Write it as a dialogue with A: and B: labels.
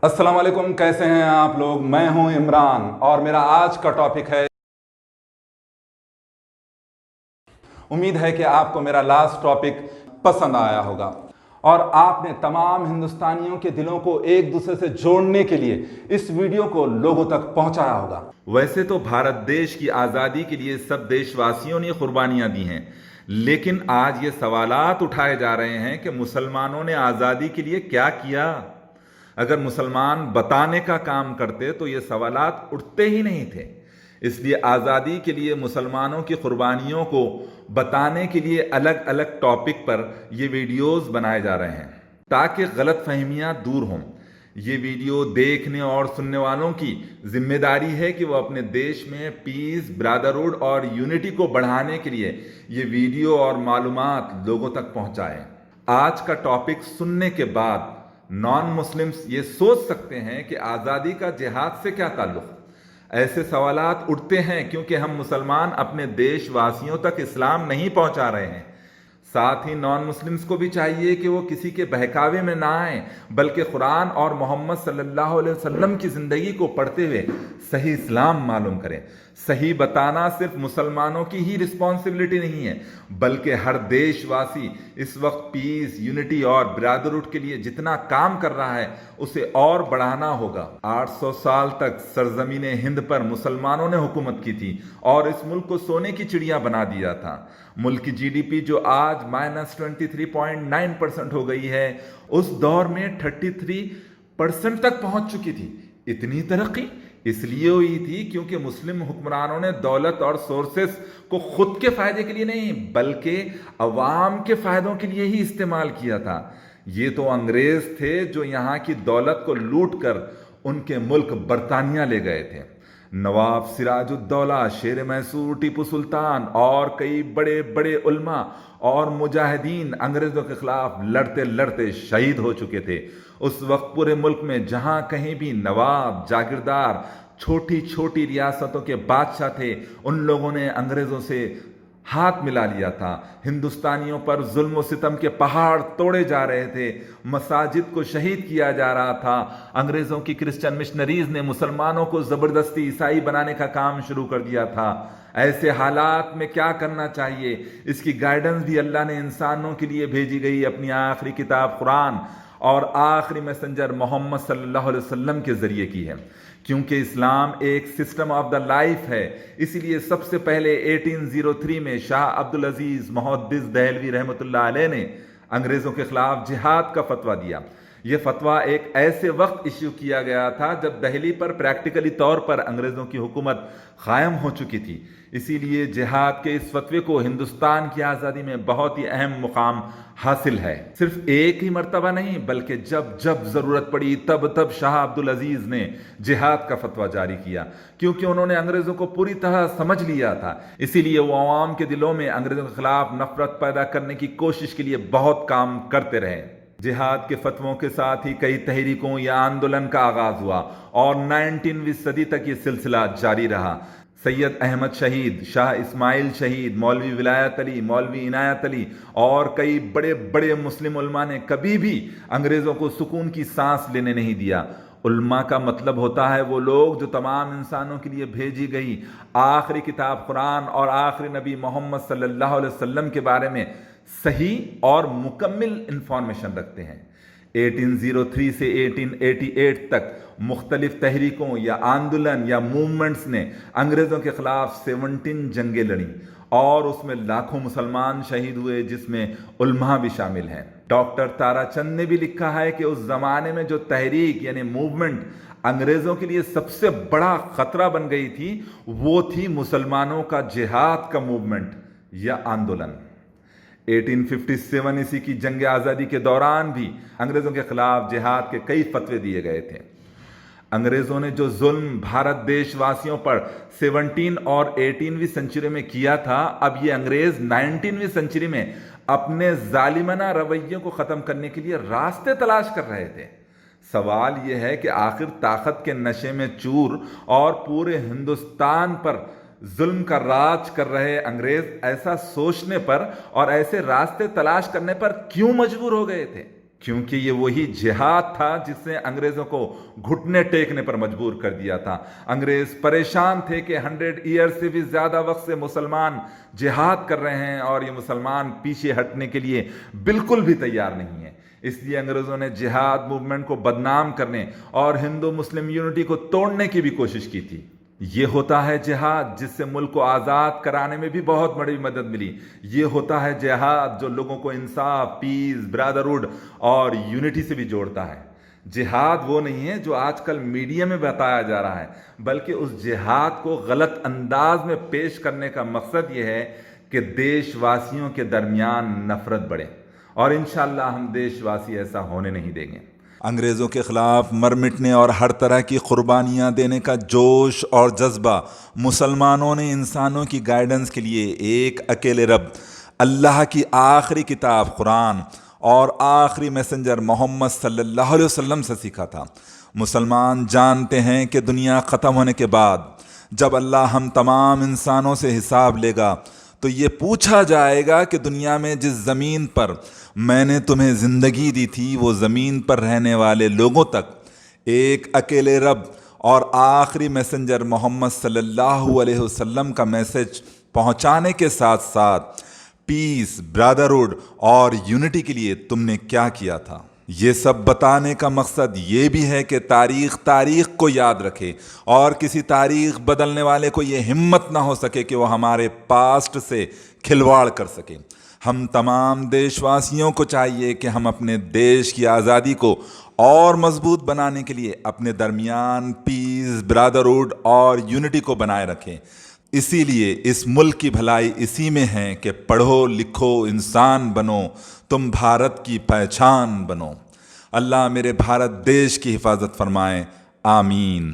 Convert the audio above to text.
A: अस्सलाम वालेकुम, कैसे हैं आप लोग। मैं हूं इमरान और मेरा आज का टॉपिक है, उम्मीद है कि आपको मेरा लास्ट टॉपिक पसंद आया होगा और आपने तमाम हिंदुस्तानियों के दिलों को एक दूसरे से जोड़ने के लिए इस वीडियो को लोगों तक पहुंचाया होगा।
B: वैसे तो भारत देश की आज़ादी के लिए सब देशवासियों ने कुर्बानियां दी हैं, लेकिन आज ये सवालात उठाए जा रहे हैं कि मुसलमानों ने आज़ादी के लिए क्या किया। अगर मुसलमान बताने का काम करते तो ये सवालात उठते ही नहीं थे। इसलिए आज़ादी के लिए मुसलमानों की कुर्बानियों को बताने के लिए अलग अलग टॉपिक पर ये वीडियोस बनाए जा रहे हैं ताकि गलत फहमियाँ दूर हों। ये वीडियो देखने और सुनने वालों की जिम्मेदारी है कि वो अपने देश में पीस, ब्रदरहुड और यूनिटी को बढ़ाने के लिए ये वीडियो और मालूमात लोगों तक पहुंचाएं। आज का टॉपिक सुनने के बाद नॉन मुस्लिम्स ये सोच सकते हैं कि आज़ादी का जिहाद से क्या ताल्लुक। ऐसे सवालात उठते हैं क्योंकि हम मुसलमान अपने देशवासियों तक इस्लाम नहीं पहुंचा रहे हैं। साथ ही नॉन मुस्लिम्स को भी चाहिए कि वो किसी के बहकावे में ना आए, बल्कि कुरान और मोहम्मद सल्लल्लाहु अलैहि वसल्लम की ज़िंदगी को पढ़ते हुए सही इस्लाम मालूम करें। सही बताना सिर्फ मुसलमानों की ही रिस्पॉन्सिबिलिटी नहीं है, बल्कि हर देशवासी इस वक्त पीस, यूनिटी और ब्रदरहुड के लिए जितना काम कर रहा है उसे और बढ़ाना होगा। 800 साल तक सरजमीन हिंद पर मुसलमानों ने हुकूमत की थी और इस मुल्क को सोने की चिड़िया बना दिया था। मुल्क की जीडीपी जो आज -23.9% हो गई है, उस दौर में 33% तक पहुंच चुकी थी। इतनी तरक्की इसलिए हुई थी क्योंकि मुस्लिम हुक्मरानों ने दौलत और सोर्सेस को खुद के फायदे के लिए नहीं, बल्कि अवाम के फायदों के लिए ही इस्तेमाल किया था। ये तो अंग्रेज थे जो यहाँ की दौलत को लूट कर उनके मुल्क बरतानिया ले गए थे। नवाब सिराजुद्दौला, शेर मैसूर, टीपू सुल्तान और कई बड़े बड़े उल्मा और मुजाहिदीन अंग्रेजों के खिलाफ लड़ते लड़ते शहीद हो चुके थे। उस वक्त पूरे मुल्क में जहां कहीं भी नवाब, जागीरदार, छोटी छोटी रियासतों के बादशाह थे, उन लोगों ने अंग्रेजों से हाथ मिला लिया था। हिंदुस्तानियों पर जुल्म सितम के पहाड़ तोड़े जा रहे थे, मसाजिद को शहीद किया जा रहा था। अंग्रेजों की क्रिश्चियन मिशनरीज ने मुसलमानों को जबरदस्ती ईसाई बनाने का काम शुरू कर दिया था। ऐसे हालात में क्या करना चाहिए, इसकी गाइडेंस भी अल्लाह ने इंसानों के लिए भेजी गई अपनी आखिरी किताब कुरान और आखिरी मैसेंजर मोहम्मद सल्लल्लाहु अलैहि वसल्लम के जरिए की है। क्योंकि इस्लाम एक सिस्टम ऑफ द लाइफ है, इसीलिए सबसे पहले 1803 में शाह अब्दुल अजीज मुहद्दिस दहलवी रहमतुल्लाह अलैह ने अंग्रेजों के खिलाफ जिहाद का फतवा दिया। यह फतवा एक ऐसे वक्त इश्यू किया गया था जब दिल्ली पर प्रैक्टिकली तौर पर अंग्रेजों की हुकूमत कायम हो चुकी थी। इसीलिए जिहाद के इस फतवे को हिंदुस्तान की आज़ादी में बहुत ही अहम मुकाम हासिल है। सिर्फ एक ही मर्तबा नहीं, बल्कि जब जब ज़रूरत पड़ी तब तब शाह अब्दुल अजीज़ ने जिहाद का फतवा जारी किया, क्योंकि उन्होंने अंग्रेज़ों को पूरी तरह समझ लिया था। इसीलिए वो आवाम के दिलों में अंग्रेज़ों के खिलाफ नफरत पैदा करने की कोशिश के लिए बहुत काम करते रहे। जिहाद के फतवों के साथ ही कई तहरीकों या आंदोलन का आगाज हुआ और 19वीं सदी तक ये सिलसिला जारी रहा। सैयद अहमद शहीद, शाह इस्माइल शहीद, मौलवी विलायत अली, मौलवी इनायत अली और कई बड़े बड़े मुस्लिम उल्मा ने कभी भी अंग्रेज़ों को सुकून की सांस लेने नहीं दिया। उल्मा का मतलब होता है वो लोग जो तमाम इंसानों के लिए भेजी गई आखिरी किताब कुरान और आखिरी नबी मोहम्मद सल्लल्लाहु अलैहि वसल्लम के बारे में सही और मुकम्मिल इंफॉर्मेशन रखते हैं। 1803 से 1888 तक मुख्तलिफ तहरीकों या आंदोलन या मूवमेंट्स ने अंग्रेज़ों के खिलाफ 17 जंगें लड़ी और उसमें लाखों मुसलमान शहीद हुए, जिसमें उल्मा भी शामिल हैं। डॉक्टर ताराचंद ने भी लिखा है कि उस जमाने में जो तहरीक यानी मूवमेंट अंग्रेज़ों के लिए सबसे बड़ा खतरा बन गई थी, वो थी मुसलमानों का जिहाद का मूवमेंट या आंदोलन। 1857 इसी की जंग आज़ादी के दौरान भी अंग्रेज़ों के खिलाफ जिहाद के कई फतवे दिए गए थे। अंग्रेज़ों ने जो जुल्म भारत देशवासियों पर 17 और 18वीं सेंचुरी में किया था, अब ये अंग्रेज़ 19वीं सेंचुरी में अपने जालिमाना रवैयों को ख़त्म करने के लिए रास्ते तलाश कर रहे थे। सवाल यह है कि आखिर ताकत के नशे में चूर और पूरे हिंदुस्तान पर जुल्म का राज कर रहे अंग्रेज ऐसा सोचने पर और ऐसे रास्ते तलाश करने पर क्यों मजबूर हो गए थे? کیونکہ یہ وہی جہاد تھا جس نے انگریزوں کو گھٹنے ٹیکنے پر مجبور کر دیا تھا۔ انگریز پریشان تھے کہ 100 ایئر سے بھی زیادہ وقت سے مسلمان جہاد کر رہے ہیں اور یہ مسلمان پیچھے ہٹنے کے لیے بالکل بھی تیار نہیں ہیں۔ اس لیے انگریزوں نے جہاد موومنٹ کو بدنام کرنے اور ہندو مسلم یونٹی کو توڑنے کی بھی کوشش کی تھی۔ یہ ہوتا ہے جہاد جس سے ملک کو آزاد کرانے میں بھی بہت بڑی مدد ملی۔ یہ ہوتا ہے جہاد جو لوگوں کو انصاف، پیس، برادرہڈ اور یونٹی سے بھی جوڑتا ہے۔ جہاد وہ نہیں ہے جو آج کل میڈیا میں بتایا جا رہا ہے، بلکہ اس جہاد کو غلط انداز میں پیش کرنے کا مقصد یہ ہے کہ دیش واسیوں کے درمیان نفرت بڑھے، اور انشاءاللہ ہم دیش واسی ایسا ہونے نہیں دیں گے۔
A: انگریزوں کے خلاف مر مٹنے اور ہر طرح کی قربانیاں دینے کا جوش اور جذبہ مسلمانوں نے انسانوں کی گائیڈنس کے لیے ایک اکیلے رب، اللہ کی آخری کتاب قرآن اور آخری میسنجر محمد صلی اللہ علیہ وسلم سے سیکھا تھا۔ مسلمان جانتے ہیں کہ دنیا ختم ہونے کے بعد جب اللہ ہم تمام انسانوں سے حساب لے گا تو یہ پوچھا جائے گا کہ دنیا میں جس زمین پر میں نے تمہیں زندگی دی تھی وہ زمین پر رہنے والے لوگوں تک ایک اکیلے رب اور آخری میسنجر محمد صلی اللہ علیہ وسلم کا میسج پہنچانے کے ساتھ ساتھ پیس، برادرہڈ اور یونٹی کے لیے تم نے کیا کیا تھا۔ یہ سب بتانے کا مقصد یہ بھی ہے کہ تاریخ کو یاد رکھے اور کسی تاریخ بدلنے والے کو یہ ہمت نہ ہو سکے کہ وہ ہمارے پاسٹ سے کھلواڑ کر سکے۔ ہم تمام دیش واسیوں کو چاہیے کہ ہم اپنے دیش کی آزادی کو اور مضبوط بنانے کے لیے اپنے درمیان پیس، برادرہڈ اور یونٹی کو بنائے رکھیں۔ اسی لیے اس ملک کی بھلائی اسی میں ہے کہ پڑھو لکھو انسان بنو، تم بھارت کی پہچان بنو۔ اللہ میرے بھارت دیش کی حفاظت فرمائے، آمین۔